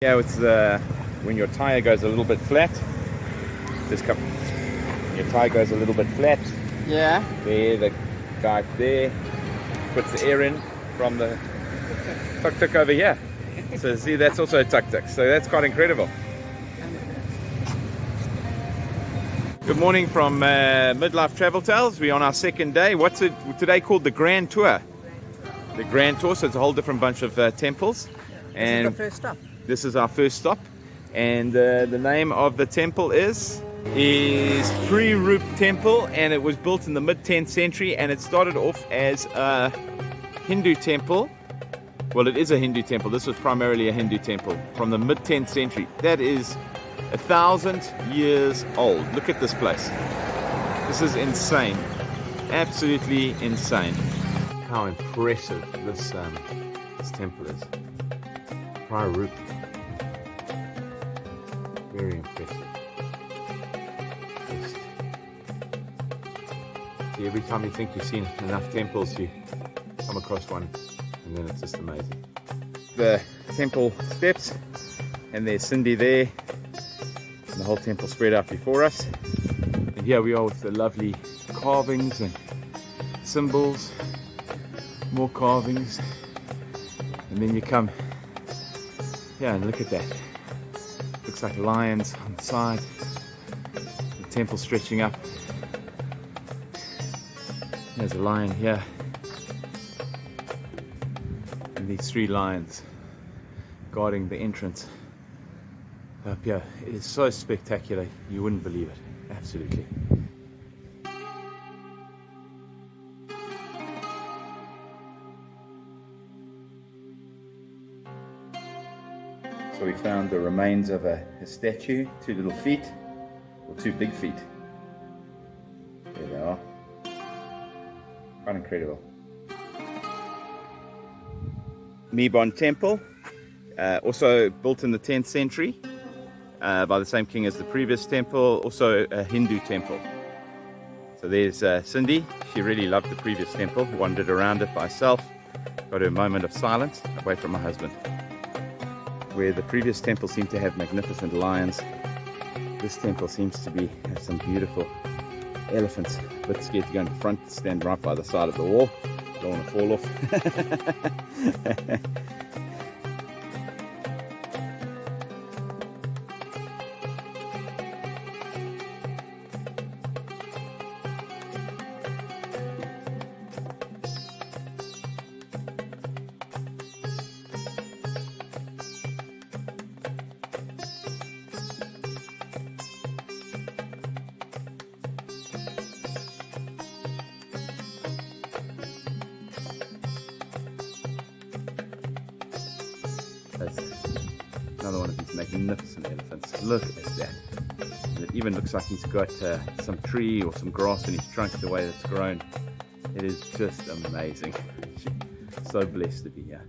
Yeah, it's when your tire goes a little bit flat. Your tire goes a little bit flat. Yeah. There, the guy there puts the air in from the tuk-tuk over here. So see, that's also a tuk-tuk. So that's quite incredible. Good morning from Midlife Travel Tales. We're on our second day. What's it today called? The Grand Tour. The Grand Tour. So it's a whole different bunch of temples. And this is the first stop. This is our first stop, and the name of the temple is Siem Reap Temple, and it was built in the mid-10th century, and it started off as a Hindu temple. Well, it is a Hindu temple. This was primarily a Hindu temple from the mid-10th century. That is 1,000 years old. Look at this place. This is insane. Absolutely insane. How impressive this temple is. Siem Reap. Very impressive. See, every time you think you've seen enough temples, you come across one, and then it's just amazing. The temple steps, and there's Cindy there, and the whole temple spread out before us. And here we are with the lovely carvings and symbols, more carvings, and then you come. Yeah, and look at that. Looks like lions on the side. The temple stretching up. There's a lion here. And these 3 lions guarding the entrance up here. It is so spectacular, you wouldn't believe it. Absolutely. So we found the remains of a statue, 2 little feet, or 2 big feet. There they are. Quite incredible. Mebon Temple, also built in the 10th century by the same king as the previous temple, also a Hindu temple. So there's Cindy. She really loved the previous temple, wandered around it by herself, got her moment of silence away from her husband. Where the previous temple seemed to have magnificent lions, this temple seems to have some beautiful elephants. A bit scared to go in front, stand right by the side of the wall. Don't want to fall off. Another one of these magnificent elephants. Look at that. And it even looks like he's got some tree or some grass in his trunk, the way it's grown. It is just amazing. So blessed to be here.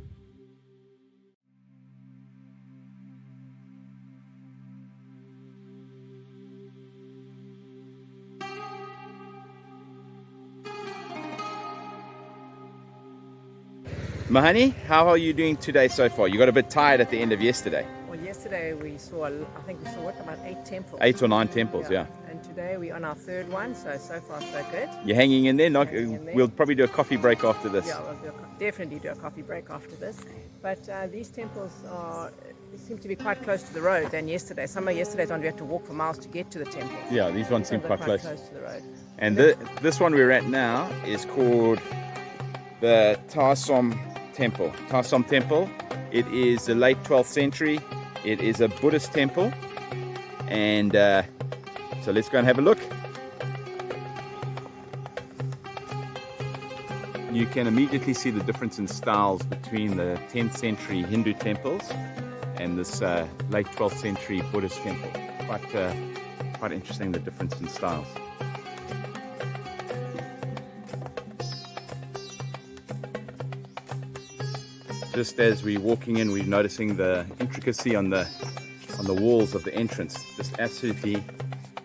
Mahani, how are you doing today so far? You got a bit tired at the end of yesterday. Well, yesterday we saw, I think we saw about 8 temples. 8 or 9 temples, yeah. And today we're on our 3rd one, so far so good. You're hanging in there? We'll probably do a coffee break after this. Yeah, we'll definitely do a coffee break after this. But these temples seem to be quite close to the road than yesterday. Some of yesterday's one we had to walk for miles to get to the temples. Yeah, these ones seem quite close to the road. And this one we're at now is called the Som Temple. Som Temple. It is the late 12th century. It is a Buddhist temple, and so let's go and have a look. You can immediately see the difference in styles between the 10th century Hindu temples and this late 12th century Buddhist temple. Quite interesting, the difference in styles. Just as we're walking in, we're noticing the intricacy on the walls of the entrance. Just absolutely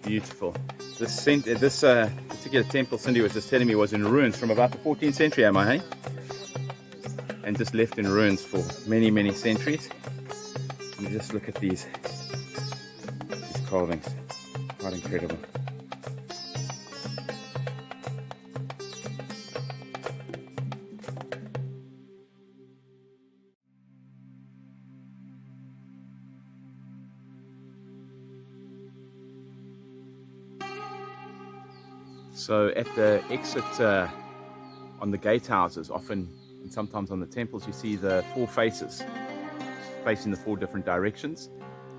beautiful. This particular temple, Cindy was just telling me, was in ruins from about the 14th century, am I, hey? And just left in ruins for many, many centuries. You just look at these carvings, quite incredible. So at the exit on the gatehouses, often and sometimes on the temples, you see the 4 faces facing the 4 different directions,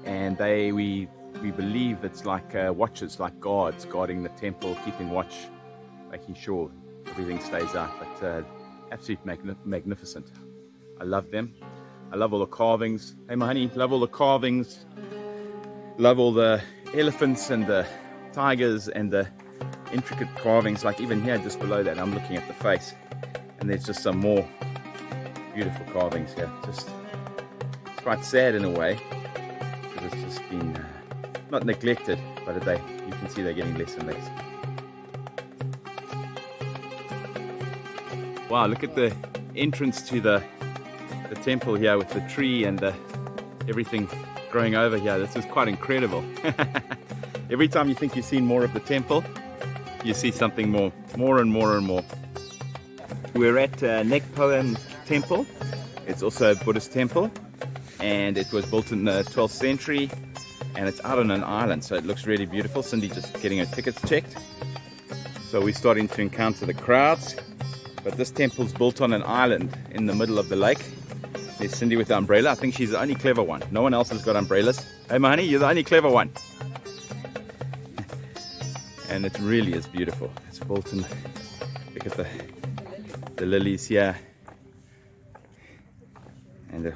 and we believe it's like watchers, like guards guarding the temple, keeping watch, making sure everything stays out. But absolutely magnificent. I love them. I love all the carvings. Hey my honey, love all the carvings. Love all the elephants and the tigers and the intricate carvings. Like even here just below that, I'm looking at the face, and there's just some more beautiful carvings here. Just it's quite sad in a way, because it's just been not neglected, but you can see they're getting less and less. Wow, look at the entrance to the temple here with the tree and everything growing over here. This is quite incredible. Every time you think you've seen more of the temple, you see something more and more and more. We're at Nek Poem Temple. It's also a Buddhist temple, and it was built in the 12th century, and it's out on an island, so it looks really beautiful. Cindy just getting her tickets checked. So we're starting to encounter the crowds, but this temple's built on an island in the middle of the lake. There's Cindy with the umbrella. I think she's the only clever one. No one else has got umbrellas. Hey my honey, you're the only clever one. And it really is beautiful. It's built in, look at the lilies here, and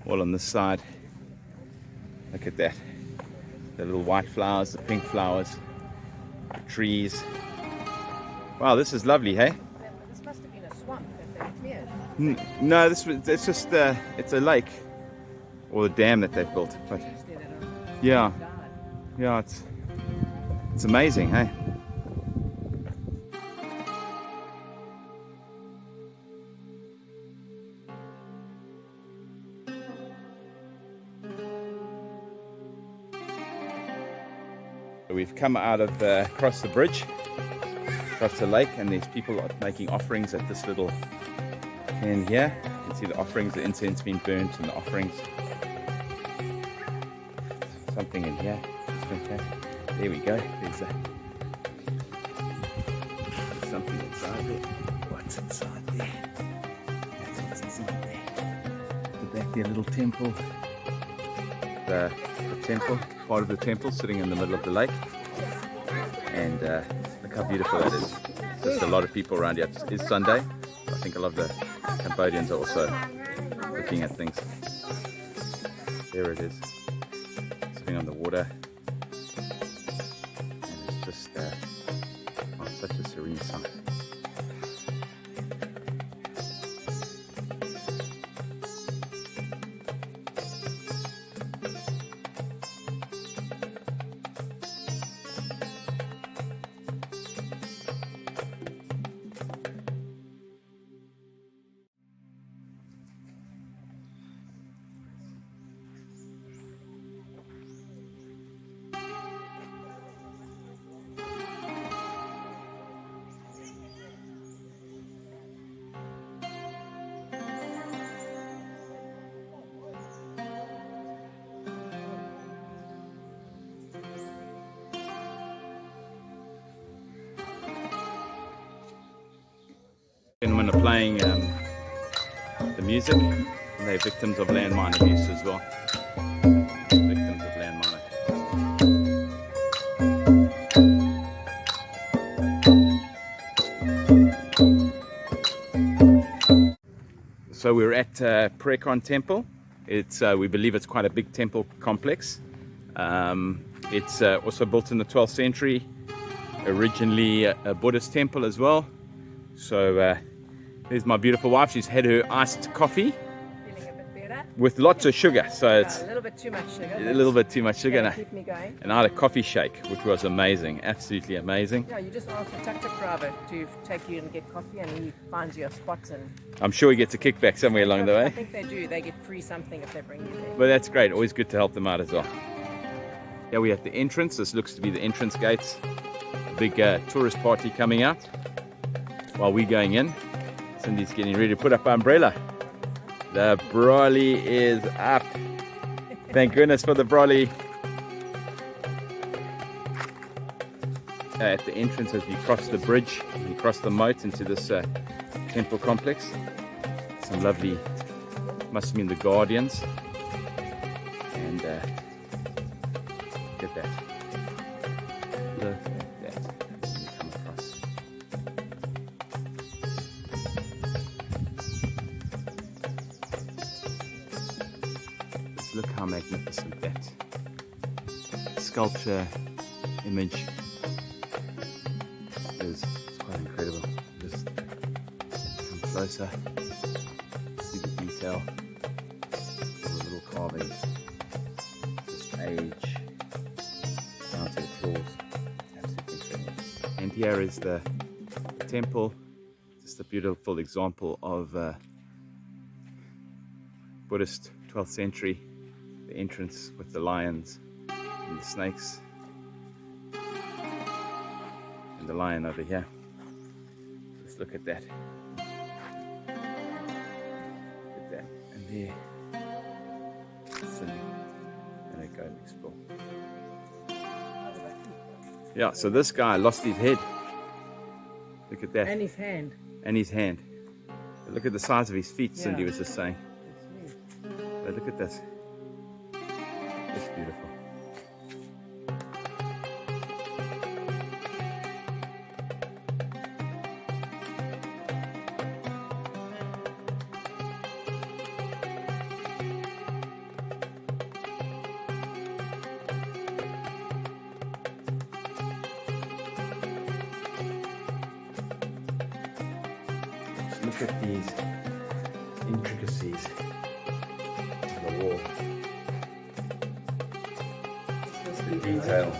all on this side. Look at that, the little white flowers, the pink flowers, the trees. Wow, this is lovely, hey? This must have been a swamp that they cleared. No, it's just it's a lake or a dam that they've built. But yeah, it's amazing, hey? We've come out of across the bridge, across the lake, and there's people making offerings at this little pen here. You can see the offerings, the incense being burnt, and the offerings. Something in here. It's fantastic. There we go. There's something inside there. What's inside there? That's what's inside there. At the back there, little temple. The temple, part of the temple, sitting in the middle of the lake. And look how beautiful that is. Just a lot of people around here. It's Sunday. I think a lot of the Cambodians are also looking at things. There it is, sitting on the water. And it's just such a serene sight. Gentlemen are playing the music, and they're victims of landmine abuse as well. Victims of landmine. So we're at Prekon Temple. It's we believe it's quite a big temple complex. It's also built in the 12th century. Originally a Buddhist temple as well. So there's my beautiful wife. She's had her iced coffee. Feeling a bit better? with lots of sugar, so it's A little bit too much sugar. a little bit too much sugar. That'll keep me going. And I had a coffee shake, which was amazing, absolutely amazing. Yeah, you just ask the tuk-tuk driver to take you and get coffee, and he finds you a spot. And I'm sure he gets a kickback somewhere along the I way. think they do. They get free something if they bring you there. But that's great, always good to help them out as well. Yeah, we're at the entrance. This looks to be the entrance gates. A big tourist party coming out while we're going in. Cindy's getting ready to put up her umbrella. The brolly is up. Thank goodness for the brolly. At the entrance, as you cross the bridge, you cross the moat into this temple complex. Some lovely, must mean the guardians. And look at that. Look at that. Come across. Just look how magnificent that sculpture image is. It's quite incredible. Just come closer, see the detail, all the little carvings, this age, down to the claws. Absolutely incredible. And here is the temple, just a beautiful example of Buddhist 12th century, the entrance with the lions and the snakes. The lion over here. Just look at that. Look at that. And there. Cindy. And I go and explore. Yeah, so this guy lost his head. Look at that. And his hand. And his hand. Look at the size of his feet, Cindy Yeah. was just saying. But look at this. It's beautiful. Look at these intricacies of the wall. The detail.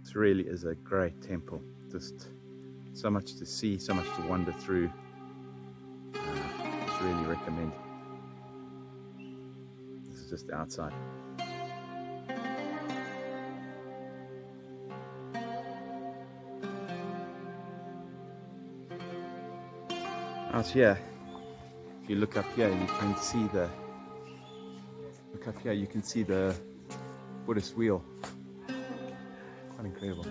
This really is a great temple. Just so much to see, so much to wander through. Just really recommend. This is just outside. Out here, if you look up here, you can see the. Look up here, you can see the Buddhist wheel. Quite incredible.